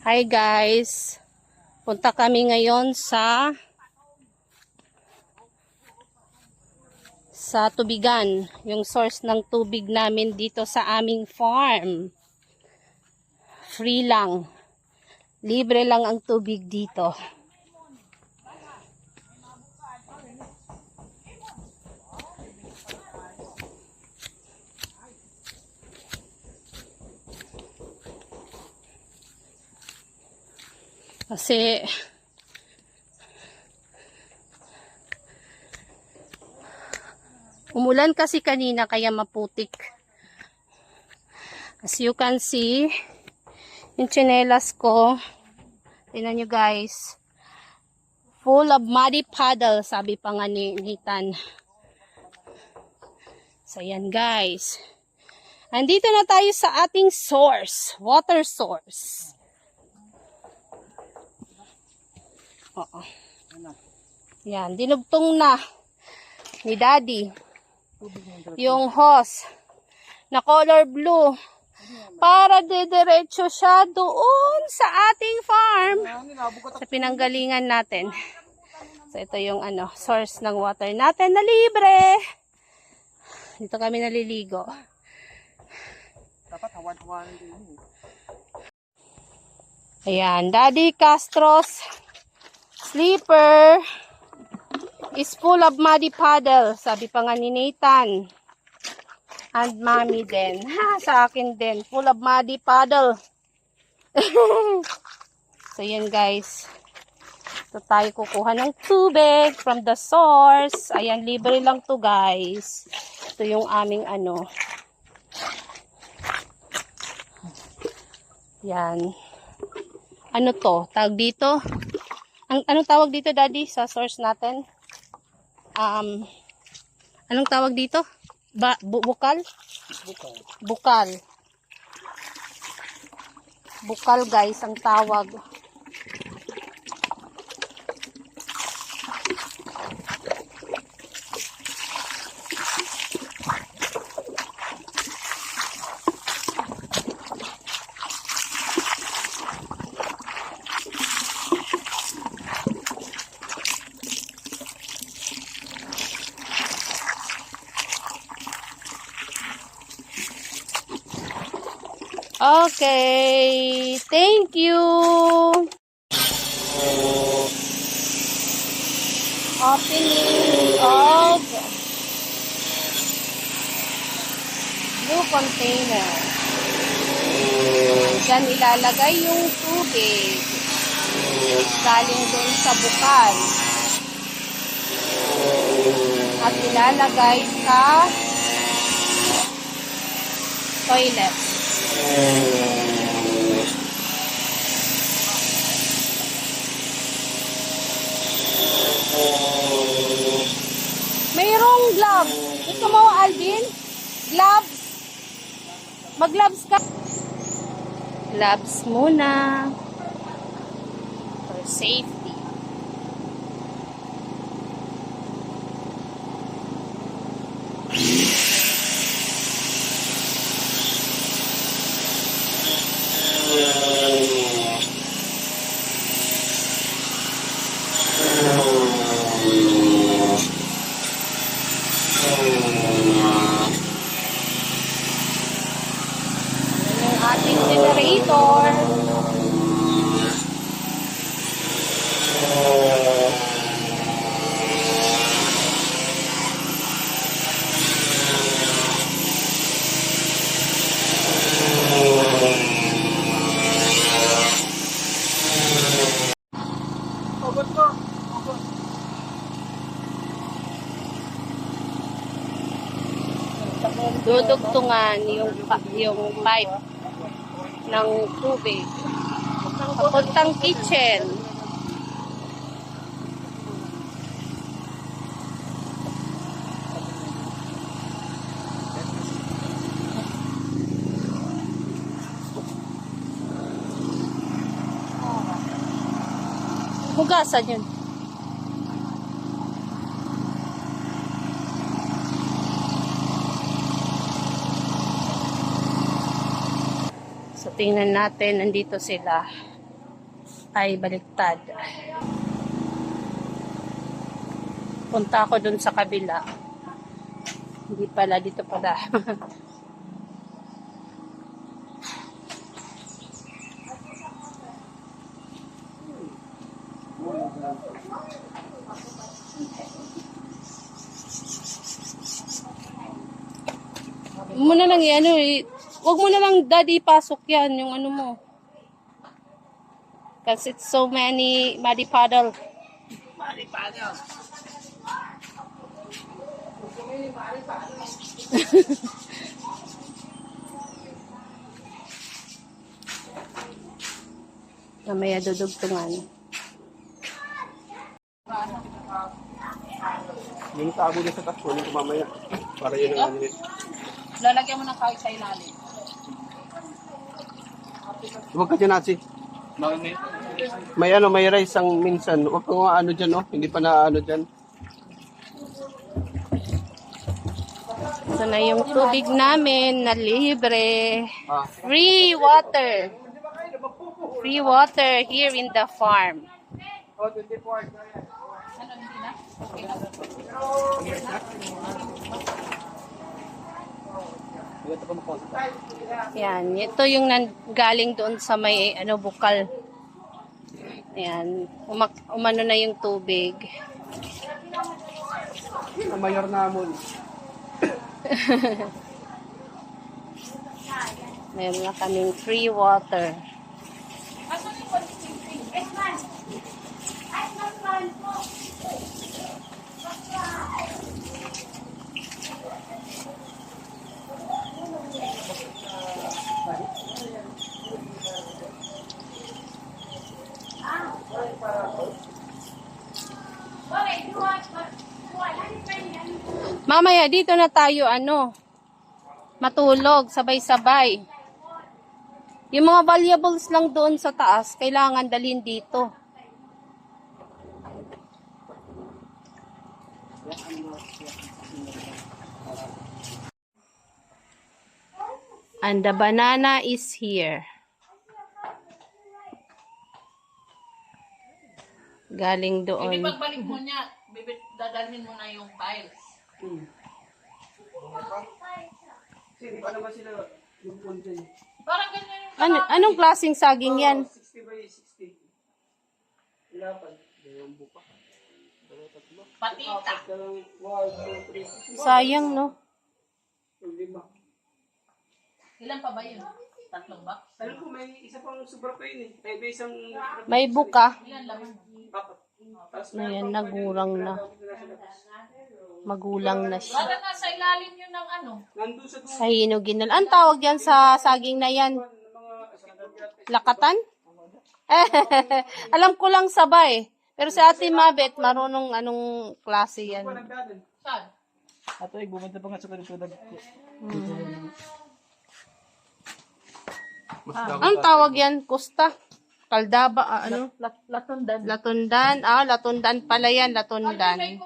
Hi guys, punta kami ngayon sa tubigan, yung source ng tubig namin dito sa aming farm. Free lang, libre lang ang tubig dito. Kasi umulan kasi kanina kaya maputik. As you can see, yung tsinelas ko, tingnan nyo guys, full of muddy puddle, sabi pa nga ni Nathan. So yan guys, andito na tayo sa ating source, water source. Oo. Yan, dinugtong na ni Daddy yung hose na color blue para didiretso siya doon sa ating farm sa pinanggalingan natin. So ito yung source ng water natin na libre. Dito kami naliligo. Dapat hawad-hawadan din. Ayan, Daddy Castro's sleeper is full of muddy puddle. Sabi pa nga ni Nathan. And mommy din. Sa akin din. Full of muddy puddle. So yan guys. Ito tayo kukuha ng tubig from the source. Ayan, libre lang to guys. Ito yung aming Yan. Ano to? Tawag dito? Anong tawag dito, Daddy, sa source natin? Anong tawag dito? Bukal? Bukal. Bukal, guys, ang tawag. Okay, thank you. Opening of blue container. Diyan ilalagay yung tubig. Galing doon sa bukal. At ilalagay sa toilet. Mayroong gloves. Gusto mo, Alvin? Gloves? Mag-gloves ka? Gloves muna. For safety. Yung ating generator. Dudugtungan yung pipe ng tubig papuntang kitchen. Hugasan yun. So, tingnan natin, nandito sila. Ay, baliktad. Punta ako dun sa kabila. Hindi pala, dito pala. Muna lang wag mo na lang daddy pasok yan, yung ano mo. Kasi it's so muddy puddle. Muddy puddle. Mamaya dudugtungan. Yung tabo na sa taas, kunin ko mamaya. Para yun ang ano. Lalagyan mo ng kahit sa ilalim. Huwag ka dyan, Natsi. May rice ang minsan. Huwag ka nga ano dyan, oh. Hindi pa na ano dyan. Ito na yung tubig namin na libre. Ah. Free water. Free water here in the farm. Yan, ito yung galing doon sa may bukal. Yan, umano na yung tubig. Ang mayor namon. Meron na kaming free water. Mamaya dito na tayo matulog sabay-sabay. Yung mga valuables lang doon sa taas, kailangan dalhin dito. And the banana is here. Galing doon. Hindi pagbalik mo niya, dadalhin mo na yung files. Hindi pa naman sila yung punta. Parang ganyan yung Anong klaseng saging yan? 60 by 60. Ilapan. Dalawang buka. patita. Dalawang 1, 2, 3, Sayang, no? 5. Ilan pa ba yun? 3 box? Alam ko may isa pang sobra pa yun eh. May isang... May buka. Ilan laman? 4. Ayan, nagurang na. Magulang na siya. Parang nasa ilalim yun ng ano. Nandun sa doon. Ay, hinugin na. Ang tawag yan sa saging na yan? Lakatan? Alam ko lang sabay. Pero sa Ate Mabet, marunong anong klase yan. Saan? Ato ay bumanda pa nga sa kanito. Anong tawag yan? Kusta? Kaldaba, ano? Latundan. Latundan. Latundan pala yan, latundan. May